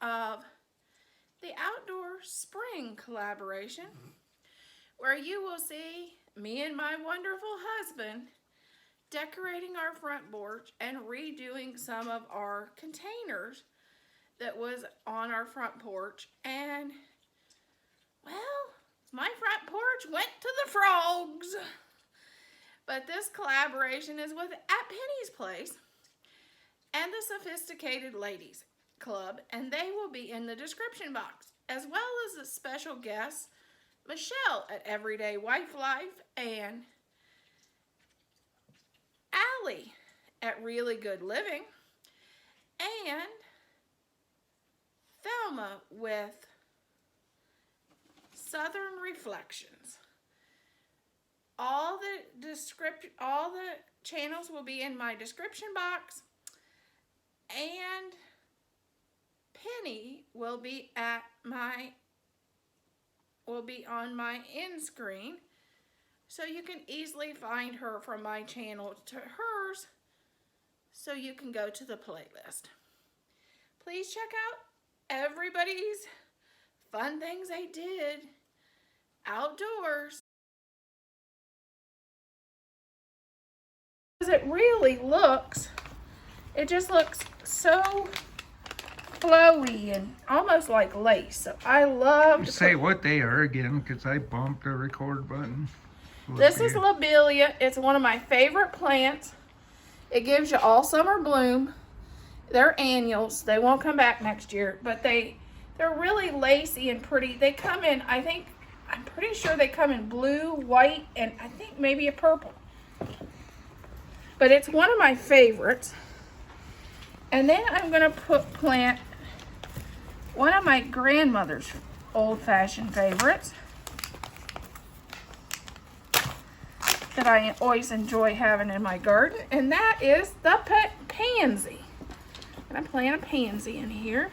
of the Outdoor Spring collaboration, where you will see me and my wonderful husband decorating our front porch and redoing some of our containers that was on our front porch. And, well, my front porch went to the frogs. But this collaboration is with At Penny's Place and the Sophisticated Ladies Club, and they will be in the description box, as well as a special guest, Michelle at Everyday Wife Life, and Allie at Really Good Living, and Thelma with Southern Reflections. All the channels will be in my description box, and Penny will be on my end screen, so you can easily find her from my channel to hers, so you can go to the playlist. Please check out everybody's fun things they did outdoors. It really looks, it just looks so flowy and almost like lace. So I love to say what they are again, because I bumped the record button. This is lobelia. It's one of my favorite plants. It gives you all summer bloom. They're annuals. They won't come back next year, but they're really lacy and pretty. They come in, I'm pretty sure they come in blue, white, and I think maybe a purple. But it's one of my favorites. And then I'm gonna plant one of my grandmother's old-fashioned favorites that I always enjoy having in my garden, and that is the pansy. I'm gonna plant a pansy in here.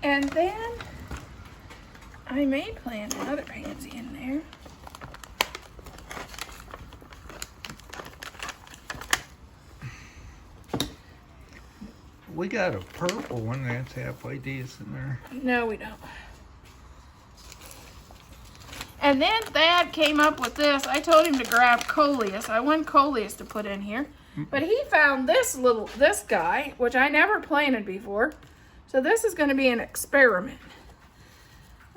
And then I may plant another pansy in there. We got a purple one that's halfway decent there. No, we don't. And then Thad came up with this. I told him to grab coleus. I want coleus to put in here. But he found this guy, which I never planted before. So this is going to be an experiment.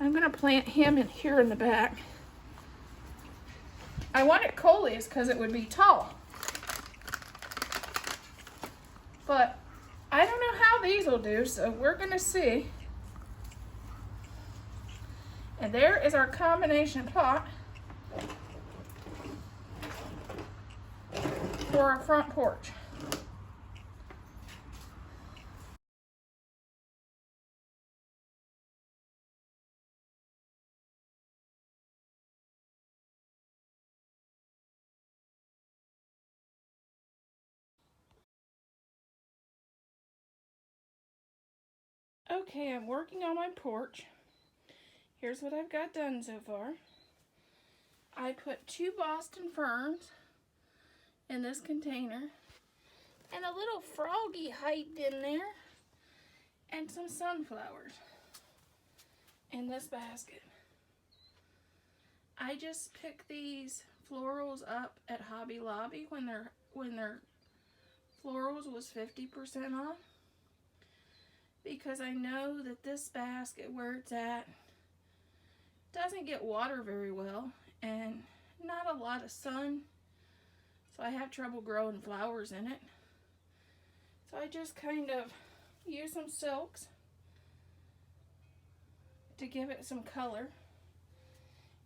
I'm going to plant him in here in the back. I wanted coleus because it would be tall. But I don't know how these will do, so we're going to see. And there is our combination pot for our front porch. Okay, I'm working on my porch. Here's what I've got done so far. I put 2 Boston ferns in this container, and a little froggy hiked in there, and some sunflowers in this basket. I just pick these florals up at Hobby Lobby when their florals was 50% off, because I know that this basket where it's at doesn't get water very well and not a lot of sun, so I have trouble growing flowers in it. So I just kind of use some silks to give it some color.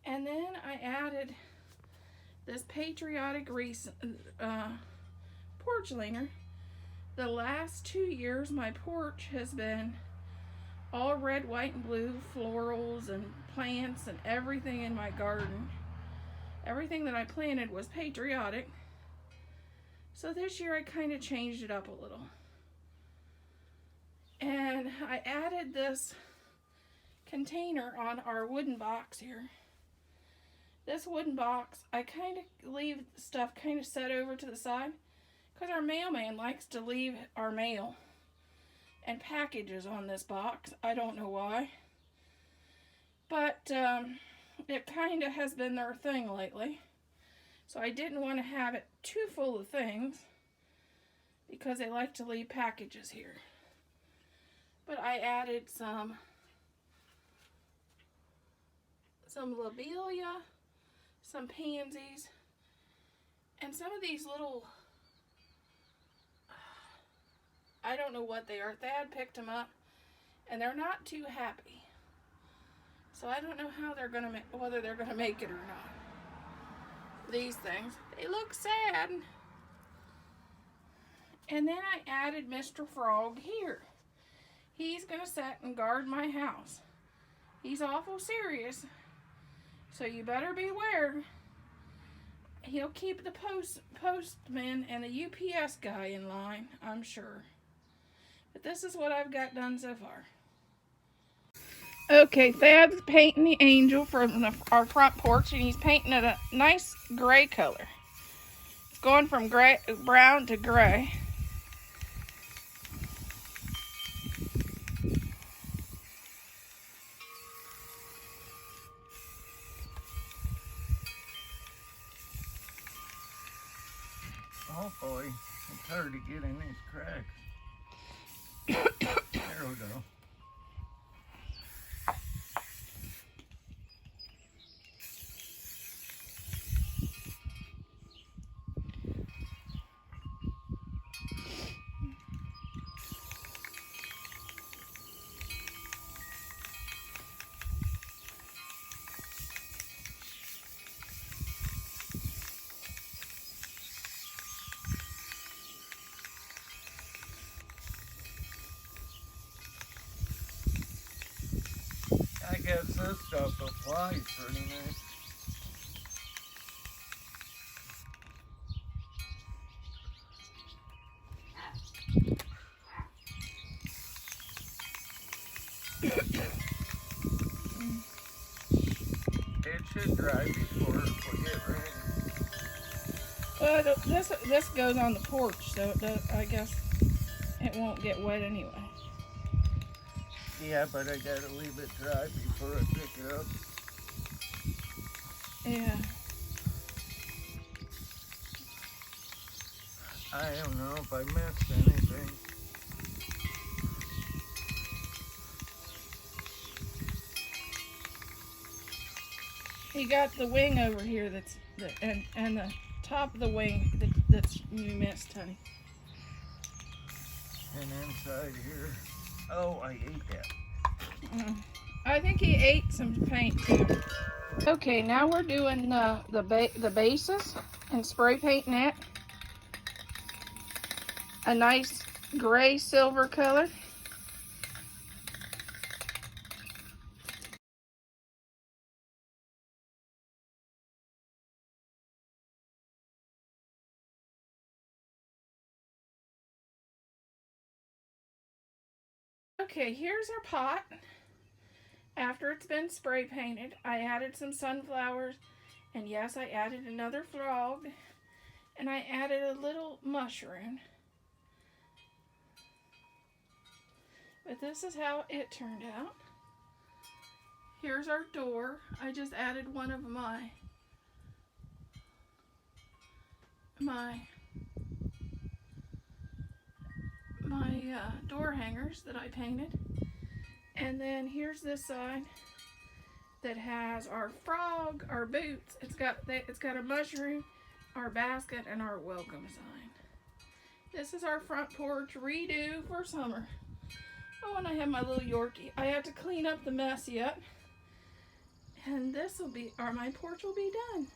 And then I added this patriotic porch leaner. The last 2 years my porch has been all red, white, and blue florals and plants and everything in my garden. Everything that I planted was patriotic. So this year I kind of changed it up a little. And I added this container on our wooden box here. This wooden box, I kind of leave stuff kind of set over to the side because our mailman likes to leave our mail and packages on this box. I don't know why. But it kind of has been their thing lately. So I didn't want to have it too full of things because they like to leave packages here. But I added some lobelia, some pansies, and some of these little, I don't know what they are. Thad picked them up, and they're not too happy. So I don't know how they're gonna whether they're gonna make it or not. These things, they look sad. And then I added Mr. Frog here. He's gonna sit and guard my house. He's awful serious, so you better beware. He'll keep the postman and the UPS guy in line, I'm sure. But this is what I've got done so far. Okay, Thad's painting the angel from our front porch, and he's painting it a nice gray color. It's going from brown to gray. Oh boy, it's hard to get in these cracks. There we go. I guess this stuff applies pretty nice. It should dry before we get rain. Well, this goes on the porch, so it does, I guess it won't get wet anyway. Yeah, but I gotta leave it dry before I pick it up. Yeah. I don't know if I missed anything. He got the wing over here and the top of the wing that's you missed, honey. And inside here, oh, I ate that. I think he ate some paint too. Okay, now we're doing the bases and spray painting it a nice gray silver color. Okay, here's our pot. After it's been spray painted, I added some sunflowers, and yes, I added another frog, and I added a little mushroom. But this is how it turned out. Here's our door. I just added one of my door hangers that I painted. And then here's this side that has our frog, our boots. It's got a mushroom, our basket, and our welcome sign. This is our front porch redo for summer. Oh, and I have my little Yorkie. I have to clean up the mess yet. And my porch will be done.